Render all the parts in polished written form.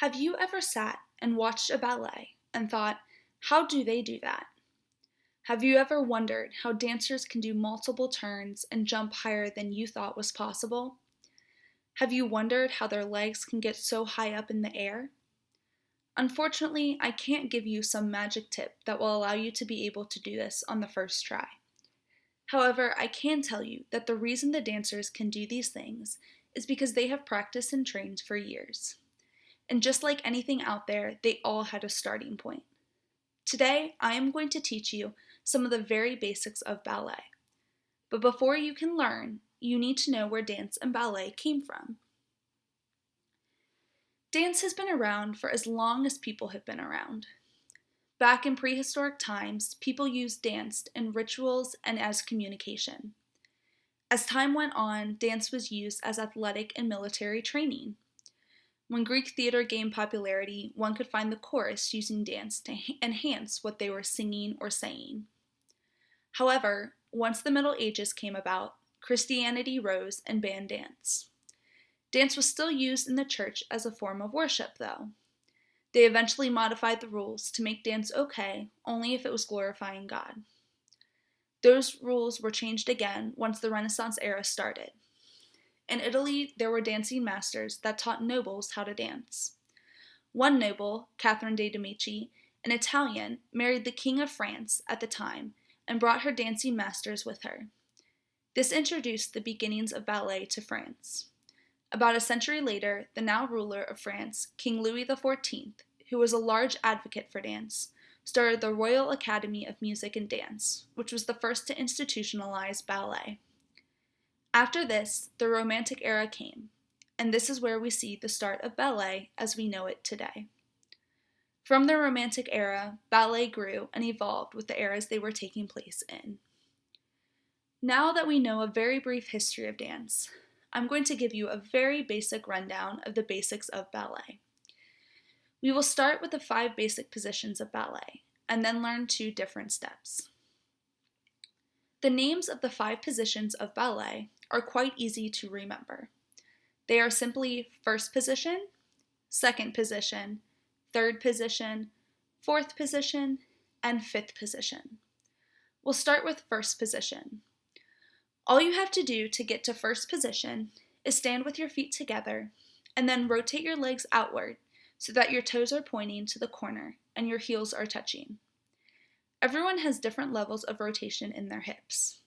Have you ever sat and watched a ballet and thought, how do they do that? Have you ever wondered how dancers can do multiple turns and jump higher than you thought was possible? Have you wondered how their legs can get so high up in the air? Unfortunately, I can't give you some magic tip that will allow you to be able to do this on the first try. However, I can tell you that the reason the dancers can do these things is because they have practiced and trained for years. And just like anything out there, they all had a starting point. Today, I am going to teach you some of the very basics of ballet. But before you can learn, you need to know where dance and ballet came from. Dance has been around for as long as people have been around. Back in prehistoric times, people used dance in rituals and as communication. As time went on, dance was used as athletic and military training. When Greek theater gained popularity, one could find the chorus using dance to enhance what they were singing or saying. However, once the Middle Ages came about, Christianity rose and banned dance. Dance was still used in the church as a form of worship, though. They eventually modified the rules to make dance okay only if it was glorifying God. Those rules were changed again once the Renaissance era started. In Italy, there were dancing masters that taught nobles how to dance. One noble, Catherine de' Medici, an Italian, married the King of France at the time and brought her dancing masters with her. This introduced the beginnings of ballet to France. About a century later, the now ruler of France, King Louis XIV, who was a large advocate for dance, started the Royal Academy of Music and Dance, which was the first to institutionalize ballet. After this, the Romantic era came, and this is where we see the start of ballet as we know it today. From the Romantic era, ballet grew and evolved with the eras they were taking place in. Now that we know a very brief history of dance, I'm going to give you a very basic rundown of the basics of ballet. We will start with the 5 basic positions of ballet, and then learn 2 different steps. The names of the 5 positions of ballet are quite easy to remember. They are simply first position, second position, third position, fourth position, and fifth position. We'll start with first position. All you have to do to get to first position is stand with your feet together and then rotate your legs outward so that your toes are pointing to the corner and your heels are touching. Everyone has different levels of rotation in their hips.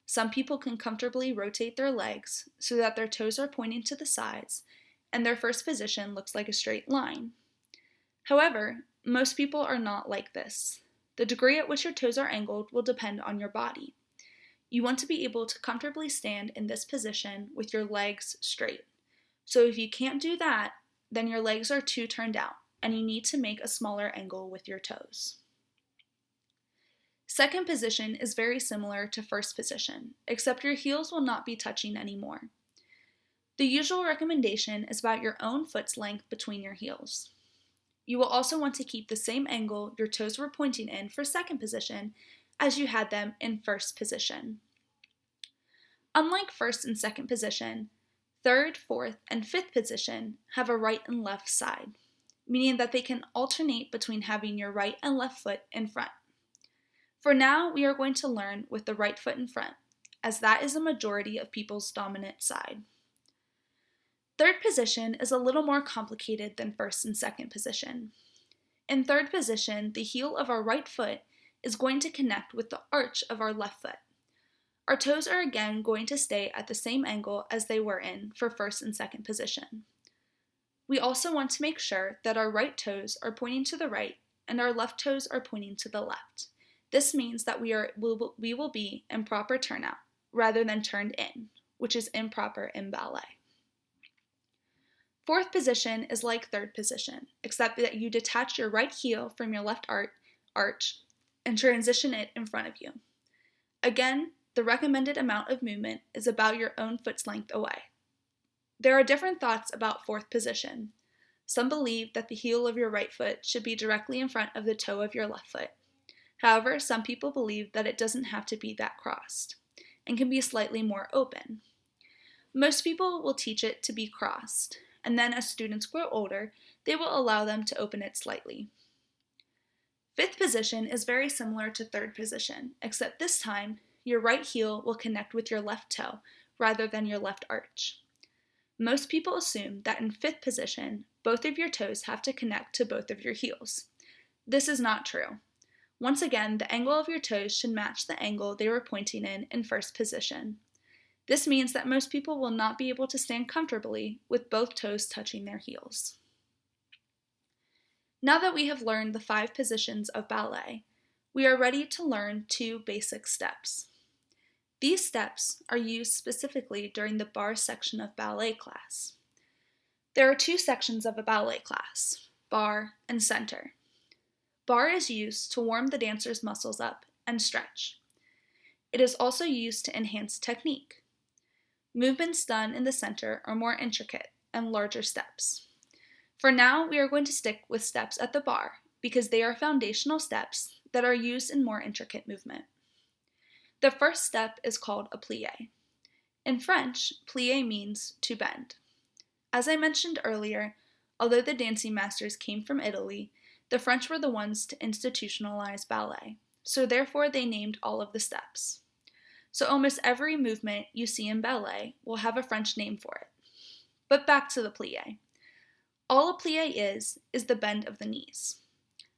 Some people can comfortably rotate their legs so that their toes are pointing to the sides and their first position looks like a straight line. However, most people are not like this. The degree at which your toes are angled will depend on your body. You want to be able to comfortably stand in this position with your legs straight. So if you can't do that, then your legs are too turned out and you need to make a smaller angle with your toes. Second position is very similar to first position, except your heels will not be touching anymore. The usual recommendation is about your own foot's length between your heels. You will also want to keep the same angle your toes were pointing in for second position as you had them in first position. Unlike first and second position, third, fourth, and fifth position have a right and left side, meaning that they can alternate between having your right and left foot in front. For now, we are going to learn with the right foot in front, as that is the majority of people's dominant side. Third position is a little more complicated than first and second position. In third position, the heel of our right foot is going to connect with the arch of our left foot. Our toes are again going to stay at the same angle as they were in for first and second position. We also want to make sure that our right toes are pointing to the right and our left toes are pointing to the left. This means that we will be in proper turnout rather than turned in, which is improper in ballet. Fourth position is like third position, except that you detach your right heel from your left arch and transition it in front of you. Again, the recommended amount of movement is about your own foot's length away. There are different thoughts about fourth position. Some believe that the heel of your right foot should be directly in front of the toe of your left foot. However, some people believe that it doesn't have to be that crossed and can be slightly more open. Most people will teach it to be crossed. and then as students grow older, they will allow them to open it slightly. Fifth position is very similar to third position, except this time, your right heel will connect with your left toe rather than your left arch. Most people assume that in fifth position, both of your toes have to connect to both of your heels. This is not true. Once again, the angle of your toes should match the angle they were pointing in first position. This means that most people will not be able to stand comfortably with both toes touching their heels. Now that we have learned the 5 positions of ballet, we are ready to learn 2 basic steps. These steps are used specifically during the bar section of ballet class. There are 2 sections of a ballet class, bar and center. Bar is used to warm the dancer's muscles up and stretch. It is also used to enhance technique. Movements done in the center are more intricate and larger steps. For now, we are going to stick with steps at the bar because they are foundational steps that are used in more intricate movement. The first step is called a plie. In French, plie means to bend. As I mentioned earlier, although the dancing masters came from Italy, the French were the ones to institutionalize ballet, so therefore they named all of the steps. So almost every movement you see in ballet will have a French name for it. But back to the plie. All a plie is the bend of the knees.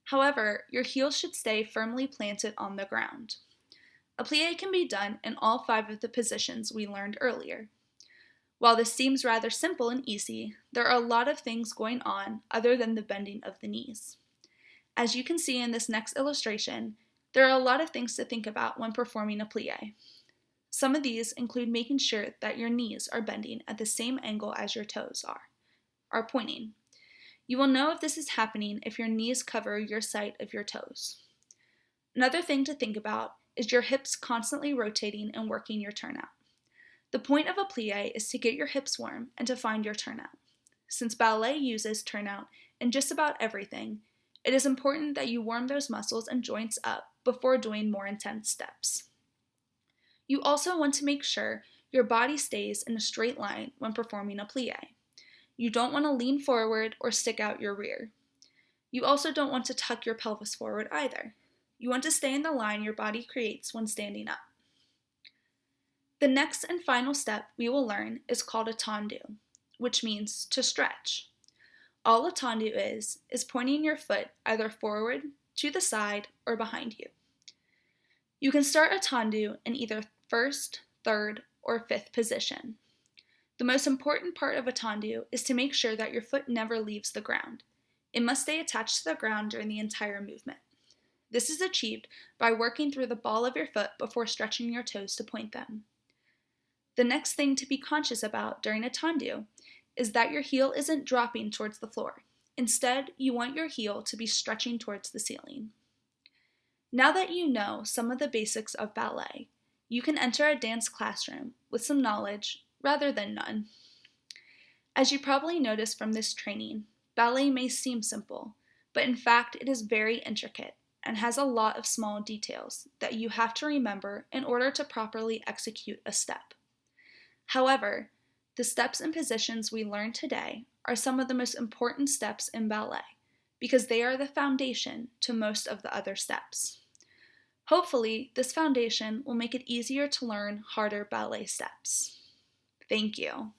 However, your heels should stay firmly planted on the ground. A plie can be done in all 5 of the positions we learned earlier. While this seems rather simple and easy, there are a lot of things going on other than the bending of the knees. As you can see in this next illustration, there are a lot of things to think about when performing a plie. Some of these include making sure that your knees are bending at the same angle as your toes are pointing. You will know if this is happening if your knees cover your sight of your toes. Another thing to think about is your hips constantly rotating and working your turnout. The point of a plie is to get your hips warm and to find your turnout. Since ballet uses turnout in just about everything, it is important that you warm those muscles and joints up before doing more intense steps. You also want to make sure your body stays in a straight line when performing a plie. You don't want to lean forward or stick out your rear. You also don't want to tuck your pelvis forward either. You want to stay in the line your body creates when standing up. The next and final step we will learn is called a tendu, which means to stretch. All a tendu is pointing your foot either forward, to the side, or behind you. You can start a tendu in either first, third, or fifth position. The most important part of a tendu is to make sure that your foot never leaves the ground. It must stay attached to the ground during the entire movement. This is achieved by working through the ball of your foot before stretching your toes to point them. The next thing to be conscious about during a tendu is that your heel isn't dropping towards the floor. Instead, you want your heel to be stretching towards the ceiling. Now that you know some of the basics of ballet, you can enter a dance classroom with some knowledge rather than none. As you probably noticed from this training, ballet may seem simple, but in fact it is very intricate and has a lot of small details that you have to remember in order to properly execute a step. However, the steps and positions we learned today are some of the most important steps in ballet because they are the foundation to most of the other steps. Hopefully, this foundation will make it easier to learn harder ballet steps. Thank you.